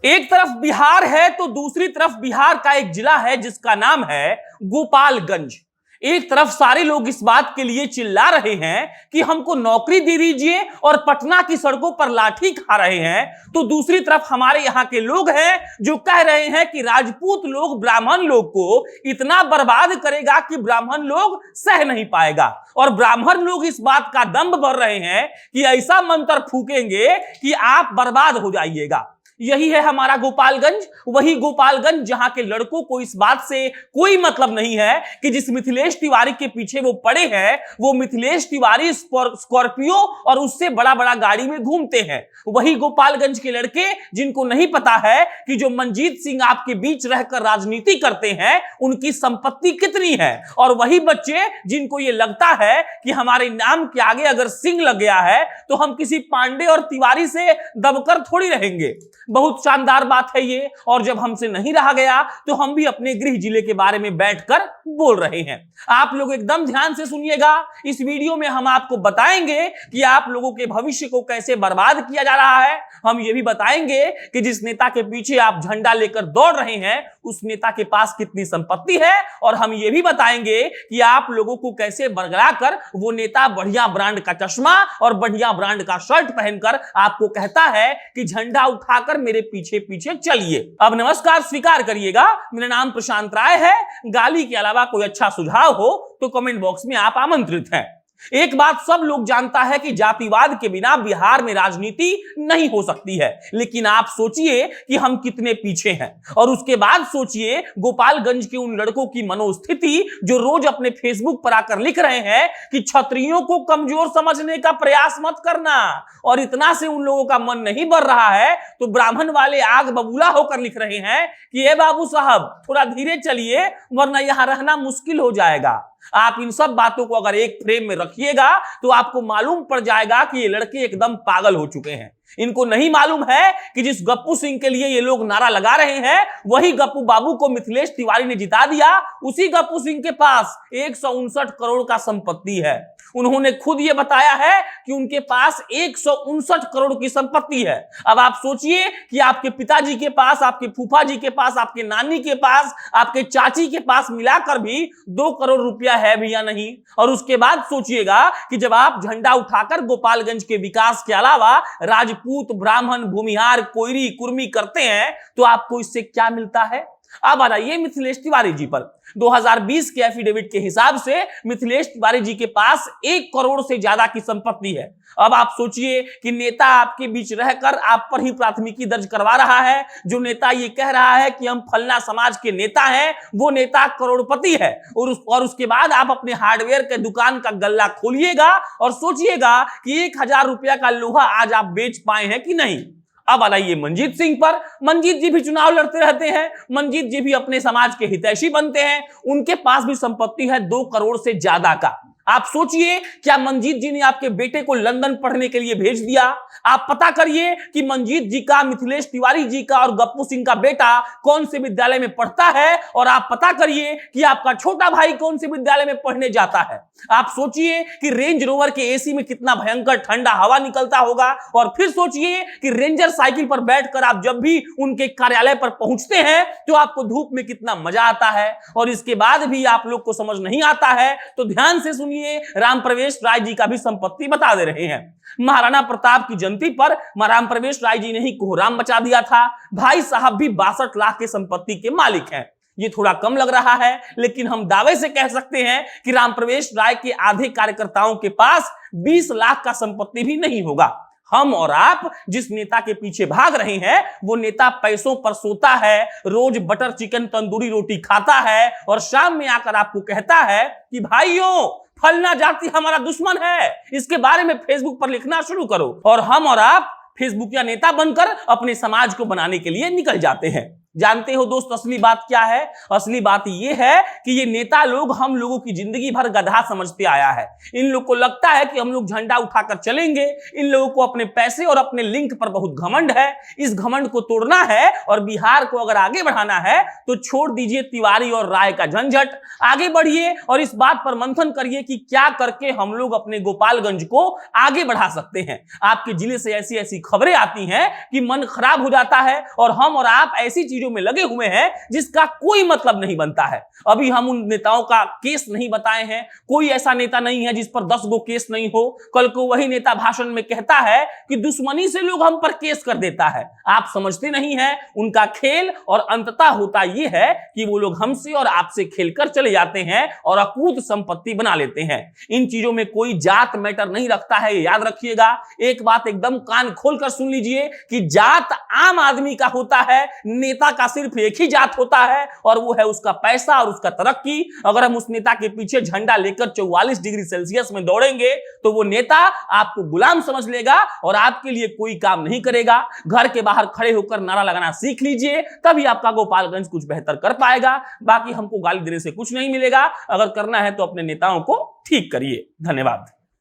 एक तरफ बिहार है तो दूसरी तरफ बिहार का एक जिला है जिसका नाम है गोपालगंज। एक तरफ सारे लोग इस बात के लिए चिल्ला रहे हैं कि हमको नौकरी दे दीजिए और पटना की सड़कों पर लाठी खा रहे हैं, तो दूसरी तरफ हमारे यहाँ के लोग हैं जो कह रहे हैं कि राजपूत लोग ब्राह्मण लोग को इतना बर्बाद करेगा कि ब्राह्मण लोग सह नहीं पाएगा। और ब्राह्मण लोग इस बात का दंभ भर रहे हैं कि ऐसा मंत्र फूकेंगे कि आप बर्बाद हो जाइएगा। यही है हमारा गोपालगंज, वही गोपालगंज जहां के लड़कों को इस बात से कोई मतलब नहीं है कि जिस मिथिलेश तिवारी के पीछे वो पड़े हैं वो मिथिलेश तिवारी स्कॉर्पियो और उससे बड़ा बड़ा गाड़ी में घूमते हैं। वही गोपालगंज के लड़के जिनको नहीं पता है कि जो मंजीत सिंह आपके बीच रहकर राजनीति करते हैं उनकी संपत्ति कितनी है, और वही बच्चे जिनको ये लगता है कि हमारे नाम के आगे अगर सिंह लग गया है तो हम किसी पांडे और तिवारी से दबकर थोड़ी रहेंगे। बहुत शानदार बात है ये, और जब हमसे नहीं रहा गया तो हम भी अपने गृह जिले के बारे में बैठकर बोल रहे हैं। आप लोग एकदम ध्यान से सुनिएगा, इस वीडियो में हम आपको बताएंगे कि आप लोगों के भविष्य को कैसे बर्बाद किया जा रहा है। हम ये भी बताएंगे कि जिस नेता के पीछे आप झंडा लेकर दौड़ रहे हैं उस नेता के पास कितनी संपत्ति है, और हम ये भी बताएंगे कि आप लोगों को कैसे बरगला कर वो नेता बढ़िया ब्रांड का चश्मा और बढ़िया ब्रांड का शर्ट पहनकर आपको कहता है कि झंडा उठाकर मेरे पीछे पीछे चलिए। अब नमस्कार स्वीकार करिएगा, मेरा नाम प्रशांत राय है। गाली के अलावा कोई अच्छा सुझाव हो तो कमेंट बॉक्स में आप आमंत्रित हैं। एक बात सब लोग जानता है कि जातिवाद के बिना बिहार में राजनीति नहीं हो सकती है, लेकिन आप सोचिए कि हम कितने पीछे हैं। और उसके बाद सोचिए गोपालगंज के उन लड़कों की मनोस्थिति जो रोज अपने फेसबुक पर आकर लिख रहे हैं कि क्षत्रियों को कमजोर समझने का प्रयास मत करना, और इतना से उन लोगों का मन नहीं बढ़ रहा है तो ब्राह्मण वाले आग बबूला होकर लिख रहे हैं कि ए बाबू साहब थोड़ा धीरे चलिए वरना यहां रहना मुश्किल हो जाएगा। आप इन सब बातों को अगर एक फ्रेम में रखिएगा तो आपको मालूम पड़ जाएगा कि ये लड़के एकदम पागल हो चुके हैं। इनको नहीं मालूम है कि जिस गप्पू सिंह के लिए ये लोग नारा लगा रहे हैं वही गप्पू बाबू को मिथिलेश तिवारी ने जिता दिया। उसी गप्पू सिंह के पास 159 करोड़ का संपत्ति है। उन्होंने खुद ये बताया है कि उनके पास 159 करोड़ की संपत्ति है। अब आप सोचिए कि आपके पिताजी के पास, आपके फूफा जी के पास, आपके नानी के पास, आपके चाची के पास मिलाकर भी 2 करोड़ रुपया है भी या नहीं। और उसके बाद सोचिएगा कि जब आप झंडा उठाकर गोपालगंज के विकास के अलावा राजपूत, ब्राह्मण, भूमिहार, कोयरी, कुर्मी करते हैं तो आपको इससे क्या मिलता है। अब आ जाइए मिथिलेश तिवारी जी पर। 2020 के एफिडेविट के हिसाब से मिथिलेश तिवारी जी के पास 1 करोड़ से ज्यादा की संपत्ति है। अब आप सोचिए कि नेता आपके बीच रहकर आप पर ही प्राथमिकी दर्ज करवा रहा है। जो नेता ये कह रहा है कि हम फलना समाज के नेता हैं वो नेता करोड़पति है, और उसके बाद आप अपने हार्डवेयर के दुकान का गल्ला खोलिएगा और सोचिएगा कि 1000 रुपया का लोहा आज आप बेच पाए हैं कि नहीं। अब आइए मंजीत सिंह पर। मंजीत जी भी चुनाव लड़ते रहते हैं, मंजीत जी भी अपने समाज के हितैषी बनते हैं। उनके पास भी संपत्ति है 2 करोड़ से ज्यादा का। आप सोचिए क्या मंजीत जी ने आपके बेटे को लंदन पढ़ने के लिए भेज दिया। आप पता करिए कि मंजीत जी का, मिथिलेश तिवारी जी का और गप्पू सिंह का बेटा कौन से विद्यालय में पढ़ता है, और आप पता करिए कि आपका छोटा भाई कौन से विद्यालय में पढ़ने जाता है। आप सोचिए कि रेंज रोवर के एसी में कितना भयंकर ठंडा हवा निकलता होगा, और फिर सोचिए कि रेंजर साइकिल पर बैठकर आप जब भी उनके कार्यालय पर पहुंचते हैं तो आपको धूप में कितना मजा आता है। और इसके बाद भी आप लोग को समझ नहीं आता है तो ध्यान से सुनिए, राम प्रवेश राय जी का भी संपत्ति बता दे रहे हैं। महाराणा प्रताप की जयंती पर राम प्रवेश राय जी ने ही कोहराम मचा दिया था। भाई साहब भी 62 लाख के संपत्ति के मालिक हैं। ये थोड़ा कम लग रहा है, लेकिन हम दावे से कह सकते हैं कि राम प्रवेश राय के आधे कार्यकर्ताओं के पास 20 लाख का संपत्ति भी नहीं होगा। हम और आप जिस नेता के पीछे भाग रहे हैं वो नेता पैसों पर सोता है, रोज बटर चिकन तंदूरी रोटी खाता है, और शाम में आकर आपको कहता है कि भाइयों फलना जाति हमारा दुश्मन है, इसके बारे में फेसबुक पर लिखना शुरू करो। और हम और आप फेसबुक या नेता बनकर अपने समाज को बनाने के लिए निकल जाते हैं। जानते हो दोस्त असली बात क्या है? असली बात यह है कि ये नेता लोग हम लोगों की जिंदगी भर गधा समझते आया है। इन लोग को लगता है कि हम लोग झंडा उठाकर चलेंगे। इन लोगों को अपने पैसे और अपने लिंक पर बहुत घमंड है। इस घमंड को तोड़ना है और बिहार को अगर आगे बढ़ाना है तो छोड़ दीजिए तिवारी और राय का झंझट, आगे बढ़िए और इस बात पर मंथन करिए कि क्या करके हम लोग अपने गोपालगंज को आगे बढ़ा सकते हैं। आपके जिले से ऐसी ऐसी खबरें आती हैं कि मन खराब हो जाता है और हम और आप ऐसी चीजों में लगे हुए हैं जिसका कोई मतलब नहीं बनता है। अभी हम उन नेताओं का केस नहीं बताए हैं। कोई ऐसा नेता नहीं है जिस पर 10 गो केस नहीं हो। कल को वही नेता भाषण में कहता है कि दुश्मनी से लोग हम पर केस कर देता है। आप समझते नहीं है उनका खेल, और अंततः होता यह है कि वो लोग हमसे और आपसे खेलकर चले जाते हैं और अकूत संपत्ति बना लेते हैं। इन चीजों में कोई जात मैटर नहीं रखता है, याद रखिएगा। एक बात एकदम कान खोलकर सुन लीजिए कि जात आम आदमी का होता है, नेता का सिर्फ एक ही जात होता है और वो है उसका पैसा और उसका तरक्की। अगर हम उस नेता के पीछे झंडा लेकर 44 डिग्री सेल्सियस में दौड़ेंगे तो वो नेता आपको गुलाम समझ लेगा और आपके लिए कोई काम नहीं करेगा। घर के बाहर खड़े होकर नारा लगाना सीख लीजिए, तभी आपका गोपालगंज कुछ बेहतर कर पाएगा। बाकी हमको गाली देने से कुछ नहीं मिलेगा। अगर करना है तो अपने नेताओं को ठीक करिए। धन्यवाद।